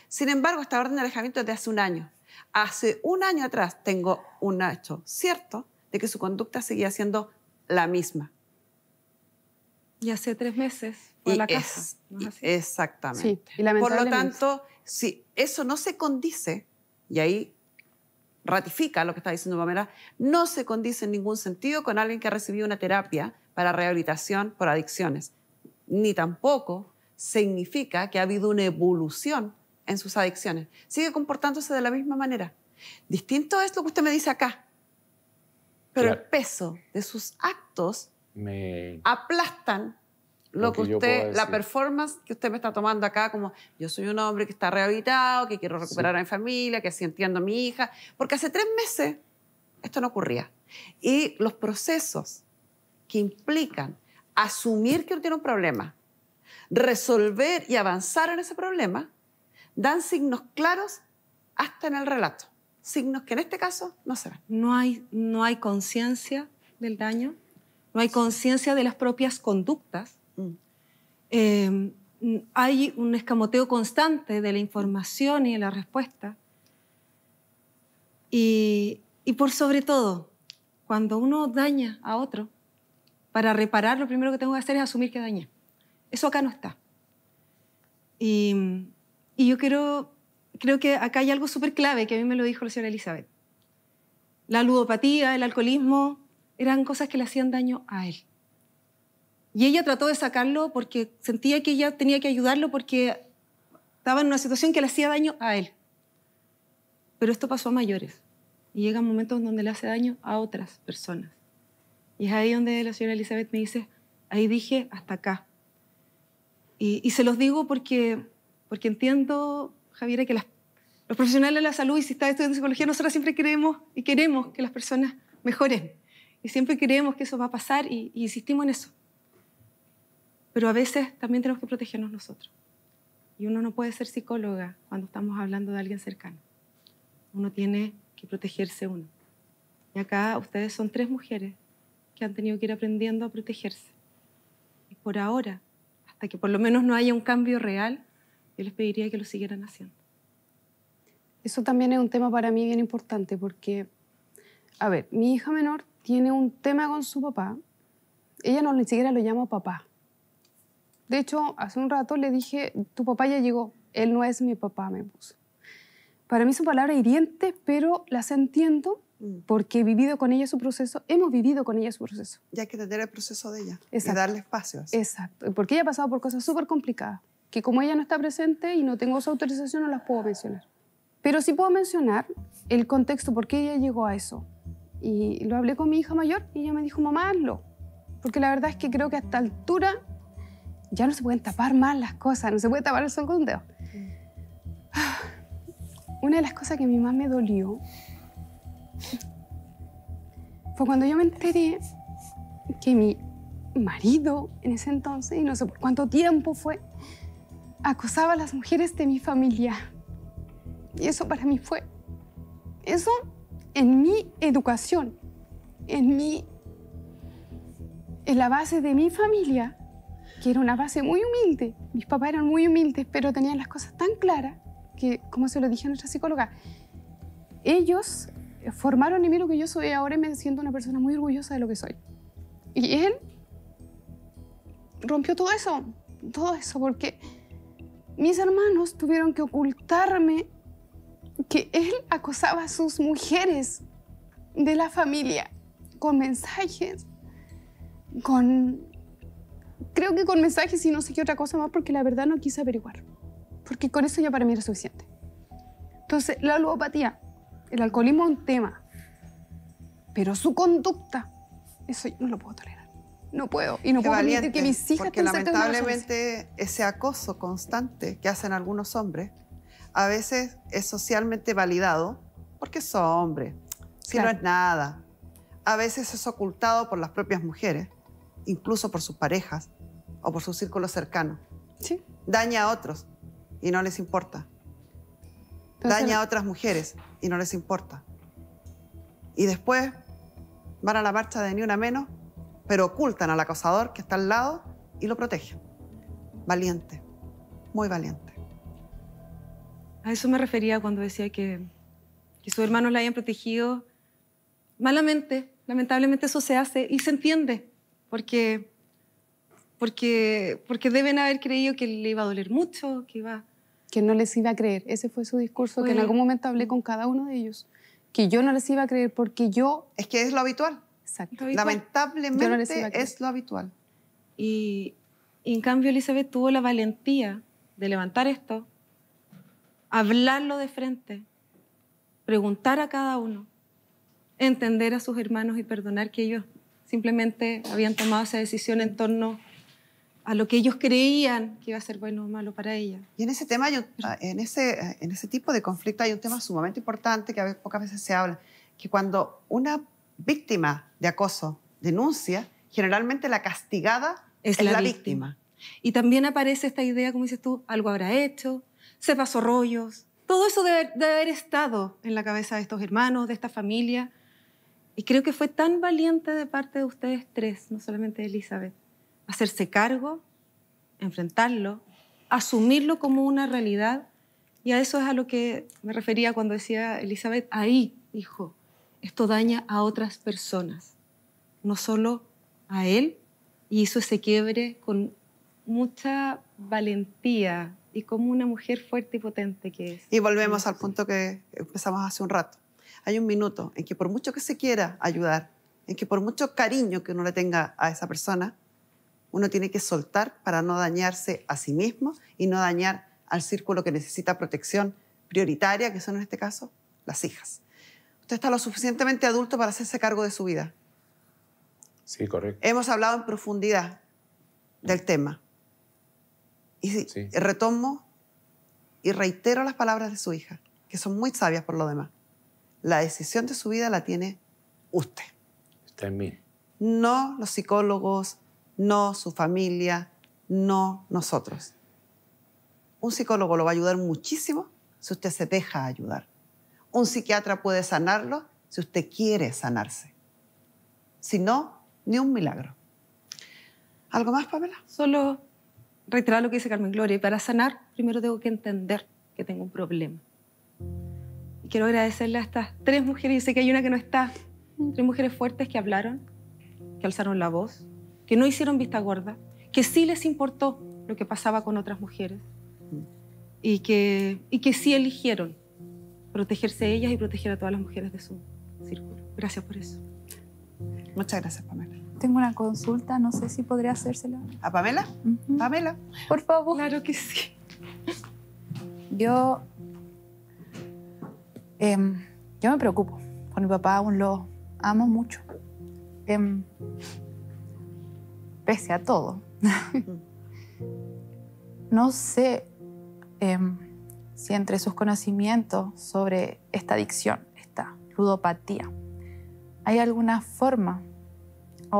Sin embargo, esta orden de alejamiento es de hace 1 año. Hace 1 año atrás tengo un hecho cierto de que su conducta seguía siendo la misma. Y hace 3 meses fue a la casa. ¿No es así? Exactamente. Sí, y lamentablemente. Por lo tanto, si eso no se condice, y ahí ratifica lo que está diciendo Pamela, no se condice en ningún sentido con alguien que ha recibido una terapia para rehabilitación por adicciones, ni tampoco significa que ha habido una evolución en sus adicciones. Sigue comportándose de la misma manera. Distinto es lo que usted me dice acá. Pero Claro. el peso de sus actos Me... aplastan lo que yo usted, puedo la decir. performance que usted me está tomando acá, como yo soy un hombre que está rehabilitado, que quiero recuperar a mi familia, que así entiendo a mi hija, porque hace 3 meses esto no ocurría. Y los procesos que implican asumir que uno tiene un problema, resolver y avanzar en ese problema, dan signos claros hasta en el relato. Signos que en este caso no se ven. No hay conciencia del daño, no hay conciencia de las propias conductas. Hay un escamoteo constante de la información y de la respuesta. Y por sobre todo, cuando uno daña a otro, para reparar lo primero que tengo que hacer es asumir que dañé. Eso acá no está. Y yo creo que acá hay algo súper clave que a mí me lo dijo la señora Elizabeth. La ludopatía, el alcoholismo, eran cosas que le hacían daño a él. Y ella trató de sacarlo porque sentía que ella tenía que ayudarlo porque estaba en una situación que le hacía daño a él. Pero esto pasó a mayores. Y llegan momentos donde le hace daño a otras personas. Y es ahí donde la señora Elizabeth me dice, ahí dije hasta acá. Y se los digo porque entiendo, Javiera, que los profesionales de la salud y si está estudiando psicología, nosotros siempre queremos que las personas mejoren. Y siempre creemos que eso va a pasar y insistimos en eso. Pero a veces también tenemos que protegernos nosotros. Y uno no puede ser psicóloga cuando estamos hablando de alguien cercano. Uno tiene que protegerse uno. Y acá ustedes son 3 mujeres que han tenido que ir aprendiendo a protegerse. Y por ahora, hasta que por lo menos no haya un cambio real, yo les pediría que lo siguieran haciendo. Eso también es un tema para mí bien importante porque, a ver, mi hija menor tiene un tema con su papá. Ella no ni siquiera lo llama papá. De hecho, hace un rato le dije, tu papá ya llegó. Él no es mi papá, me puso. Para mí son palabras hirientes, pero las entiendo porque he vivido con ella su proceso, hemos vivido con ella su proceso. Y hay que entender el proceso de ella. Exacto. Y darle espacio a eso. Exacto, porque ella ha pasado por cosas súper complicadas, que como ella no está presente y no tengo su autorización, no las puedo mencionar. Pero sí puedo mencionar el contexto, por qué ella llegó a eso. Y lo hablé con mi hija mayor y ella me dijo, mamá, hazlo. Porque la verdad es que creo que a esta altura ya no se pueden tapar más las cosas, no se puede tapar el sol con un dedo. Una de las cosas que a mí más me dolió fue cuando yo me enteré que mi marido en ese entonces, y no sé por cuánto tiempo fue, acosaba a las mujeres de mi familia. Y eso para mí fue... Eso en mi educación, en la base de mi familia, que era una base muy humilde. Mis papás eran muy humildes, pero tenían las cosas tan claras que, como se lo dije a nuestra psicóloga, ellos formaron en mí lo que yo soy ahora y me siento una persona muy orgullosa de lo que soy. Y él rompió todo eso, porque mis hermanos tuvieron que ocultarme que él acosaba a sus mujeres de la familia con mensajes, creo que con mensajes y no sé qué otra cosa más, porque la verdad no quise averiguar, porque con eso ya para mí era suficiente. Entonces, la ludopatía, el alcoholismo es un tema, pero su conducta, eso yo no lo puedo tolerar. No puedo, y no Qué puedo valiente, permitir que mis hijas porque estén cerca de una persona así. lamentablemente ese acoso constante que hacen algunos hombres a veces es socialmente validado porque son hombres, si Claro. no es nada. A veces es ocultado por las propias mujeres, incluso por sus parejas o por su círculo cercano. Sí. Daña a otros y no les importa. Entonces, Daña a otras mujeres y no les importa. Y después van a la marcha de Ni Una Menos, pero ocultan al acosador que está al lado y lo protegen. Valiente, muy valiente. A eso me refería cuando decía que sus hermanos la hayan protegido malamente. Lamentablemente eso se hace y se entiende, porque deben haber creído que le iba a doler mucho, que no les iba a creer. Ese fue su discurso, que en Fue- algún momento hablé con cada uno de ellos. Que yo no les iba a creer porque yo... Es que es lo habitual. Exacto. Habitual. Yo no les iba a Lamentablemente creer. es lo habitual. Y en cambio Elizabeth tuvo la valentía de levantar esto hablarlo de frente, preguntar a cada uno, entender a sus hermanos y perdonar que ellos simplemente habían tomado esa decisión en torno a lo que ellos creían que iba a ser bueno o malo para ella. Y en ese tema, en ese tipo de conflicto hay un tema sumamente importante que pocas veces se habla, que cuando una víctima de acoso denuncia, generalmente la castigada es la víctima. Y también aparece esta idea, como dices tú, algo habrá hecho, se pasó rollos. Todo eso debe haber estado en la cabeza de estos hermanos, de esta familia. Y creo que fue tan valiente de parte de ustedes tres, no solamente de Elizabeth, hacerse cargo, enfrentarlo, asumirlo como una realidad. Y a eso es a lo que me refería cuando decía Elizabeth, ahí, dijo, esto daña a otras personas, no solo a él, y hizo ese quiebre con mucha valentía y como una mujer fuerte y potente que es. Y volvemos al punto que empezamos hace un rato. Hay un minuto en que por mucho que se quiera ayudar, en que por mucho cariño que uno le tenga a esa persona, uno tiene que soltar para no dañarse a sí mismo y no dañar al círculo que necesita protección prioritaria, que son en este caso las hijas. Usted está lo suficientemente adulto para hacerse cargo de su vida. Sí, correcto. Hemos hablado en profundidad del tema. Y sí, retomo y reitero las palabras de su hija, que son muy sabias por lo demás. La decisión de su vida la tiene usted. Está en mí. No los psicólogos, no su familia, no nosotros. Un psicólogo lo va a ayudar muchísimo si usted se deja ayudar. Un psiquiatra puede sanarlo si usted quiere sanarse. Si no, ni un milagro. ¿Algo más, Pamela? Solo reiterar lo que dice Carmen Gloria. Y para sanar, primero tengo que entender que tengo un problema. Y quiero agradecerle a estas tres mujeres, yo sé que hay una que no está, tres mujeres fuertes que hablaron, que alzaron la voz, que no hicieron vista gorda, que sí les importó lo que pasaba con otras mujeres y que sí eligieron protegerse ellas y proteger a todas las mujeres de su círculo. Gracias por eso. Muchas gracias, Pamela. Tengo una consulta, no sé si podría hacérsela. ¿A Pamela? Pamela. Por favor. Claro que sí. Yo me preocupo por mi papá, aún lo amo mucho. Pese a todo. No sé si entre sus conocimientos sobre esta adicción, esta ludopatía, hay alguna forma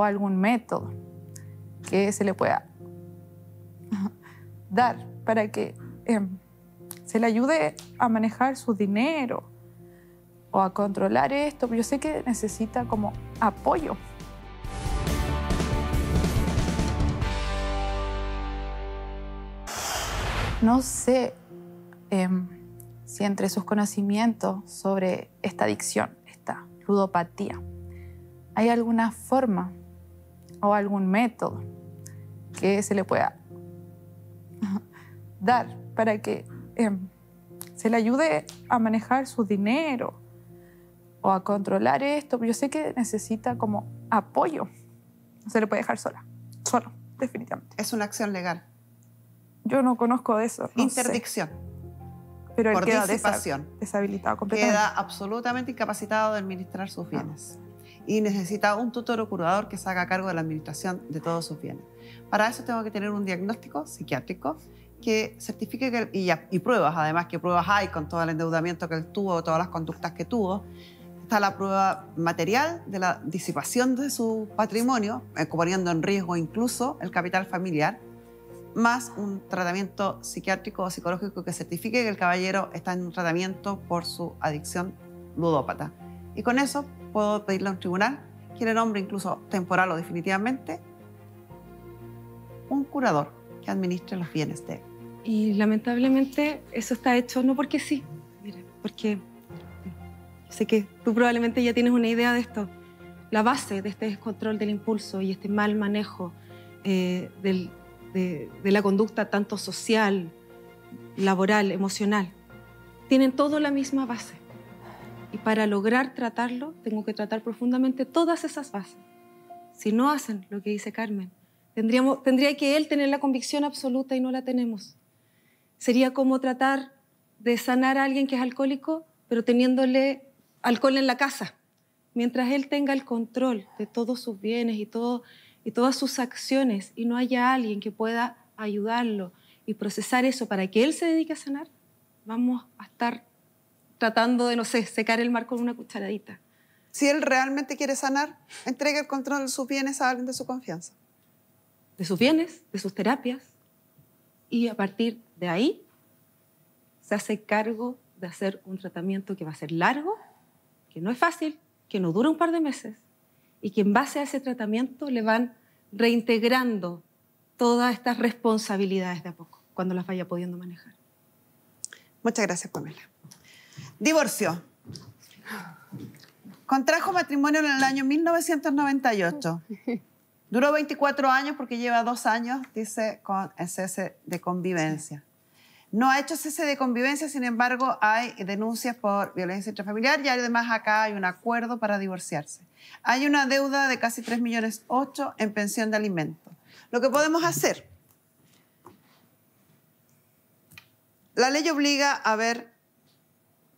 o algún método que se le pueda dar para que se le ayude a manejar su dinero o a controlar esto. Yo sé que necesita como apoyo. No sé si entre sus conocimientos sobre esta adicción, esta ludopatía, hay alguna forma o algún método que se le pueda dar para que se le ayude a manejar su dinero o a controlar esto. Yo sé que necesita como apoyo. No se le puede dejar solo, definitivamente. Es una acción legal. Yo no conozco de eso. Interdicción. Pero él por queda disipación. Deshabilitado completamente. Queda absolutamente incapacitado de administrar sus bienes. Y necesita un tutor o curador que se haga cargo de la administración de todos sus bienes. Para eso tengo que tener un diagnóstico psiquiátrico que certifique que, y pruebas, además, que pruebas hay con todo el endeudamiento que él tuvo, todas las conductas que tuvo. Está la prueba material de la disipación de su patrimonio, poniendo en riesgo incluso el capital familiar, más un tratamiento psiquiátrico o psicológico que certifique que el caballero está en un tratamiento por su adicción ludópata. Y con eso puedo pedirle a un tribunal que le nombre, incluso temporal o definitivamente, un curador que administre los bienes de él. Y lamentablemente eso está hecho no porque sí, mira, porque sé que tú probablemente ya tienes una idea de esto. La base de este descontrol del impulso y este mal manejo de la conducta tanto social, laboral, emocional, tienen todo la misma base. Y para lograr tratarlo, tengo que tratar profundamente todas esas bases. Si no hacen lo que dice Carmen, tendría que él tener la convicción absoluta y no la tenemos. Sería como tratar de sanar a alguien que es alcohólico, pero teniéndole alcohol en la casa. Mientras él tenga el control de todos sus bienes y todas sus acciones y no haya alguien que pueda ayudarlo y procesar eso para que él se dedique a sanar, vamos a estar tratando de, no sé, secar el mar con una cucharadita. Si él realmente quiere sanar, entregue el control de sus bienes a alguien de su confianza. De sus bienes, de sus terapias, y a partir de ahí se hace cargo de hacer un tratamiento que va a ser largo, que no es fácil, que no dura un par de meses, y que en base a ese tratamiento le van reintegrando todas estas responsabilidades de a poco, cuando las vaya pudiendo manejar. Muchas gracias, Pamela. Divorcio. Contrajo matrimonio en el año 1998. Duró 24 años porque lleva 2 años, dice, con el cese de convivencia. No ha hecho cese de convivencia, sin embargo, hay denuncias por violencia intrafamiliar y además acá hay un acuerdo para divorciarse. Hay una deuda de casi 3,8 millones en pensión de alimentos. Lo que podemos hacer, la ley obliga a ver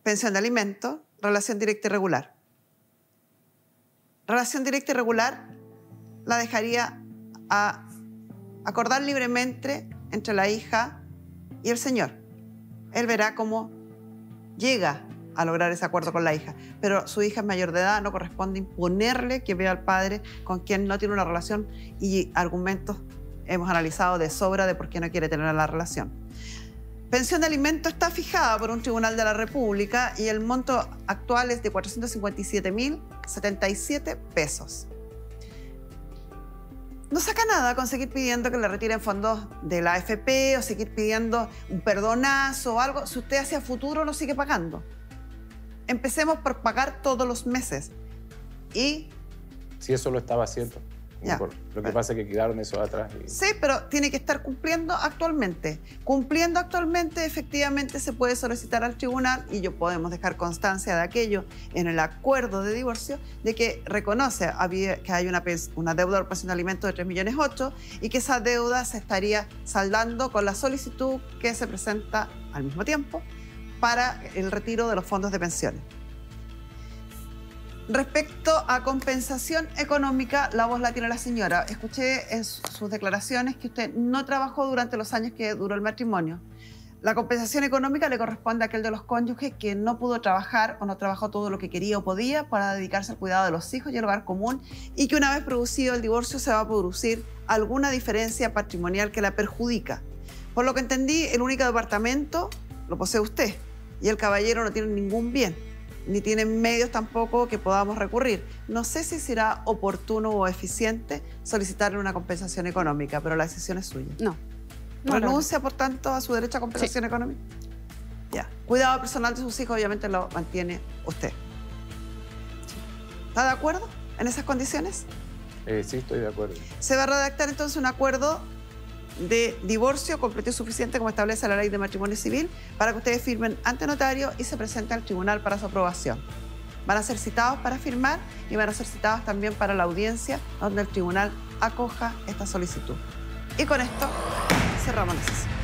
pensión de alimentos, relación directa y regular. Relación directa y regular la dejaría a acordar libremente entre la hija y el señor. Él verá cómo llega a lograr ese acuerdo con la hija, pero su hija es mayor de edad, no corresponde imponerle que vea al padre con quien no tiene una relación, y argumentos hemos analizado de sobra de por qué no quiere tener la relación. Pensión de alimentos está fijada por un tribunal de la República y el monto actual es de 457.077 pesos. No saca nada con seguir pidiendo que le retiren fondos de la AFP o seguir pidiendo un perdonazo o algo. Si usted hacia futuro lo sigue pagando. Empecemos por pagar todos los meses. Y... Si eso lo estaba haciendo. Ya. Lo que pasa es que quedaron eso atrás. Sí, pero tiene que estar cumpliendo actualmente. Cumpliendo actualmente, efectivamente, se puede solicitar al tribunal, y yo podemos dejar constancia de aquello en el acuerdo de divorcio, de que reconoce que hay una deuda por pensión de alimentos de 3,8 millones y que esa deuda se estaría saldando con la solicitud que se presenta al mismo tiempo para el retiro de los fondos de pensiones. Respecto a compensación económica, la voz la tiene la señora. Escuché en sus declaraciones que usted no trabajó durante los años que duró el matrimonio. La compensación económica le corresponde a aquel de los cónyuges que no pudo trabajar o no trabajó todo lo que quería o podía para dedicarse al cuidado de los hijos y el hogar común, y que una vez producido el divorcio se va a producir alguna diferencia patrimonial que la perjudica. Por lo que entendí, el único departamento lo posee usted y el caballero no tiene ningún bien, ni tienen medios tampoco que podamos recurrir. No sé si será oportuno o eficiente solicitarle una compensación económica, pero la decisión es suya. No. ¿Renuncia, por tanto, a su derecho a compensación económica? Ya. Cuidado personal de sus hijos, obviamente, lo mantiene usted. ¿Está de acuerdo en esas condiciones? Sí, estoy de acuerdo. Se va a redactar entonces un acuerdo de divorcio completo y suficiente, como establece la ley de matrimonio civil, para que ustedes firmen ante notario y se presenten al tribunal para su aprobación. Van a ser citados para firmar y van a ser citados también para la audiencia donde el tribunal acoja esta solicitud. Y con esto cerramos la sesión.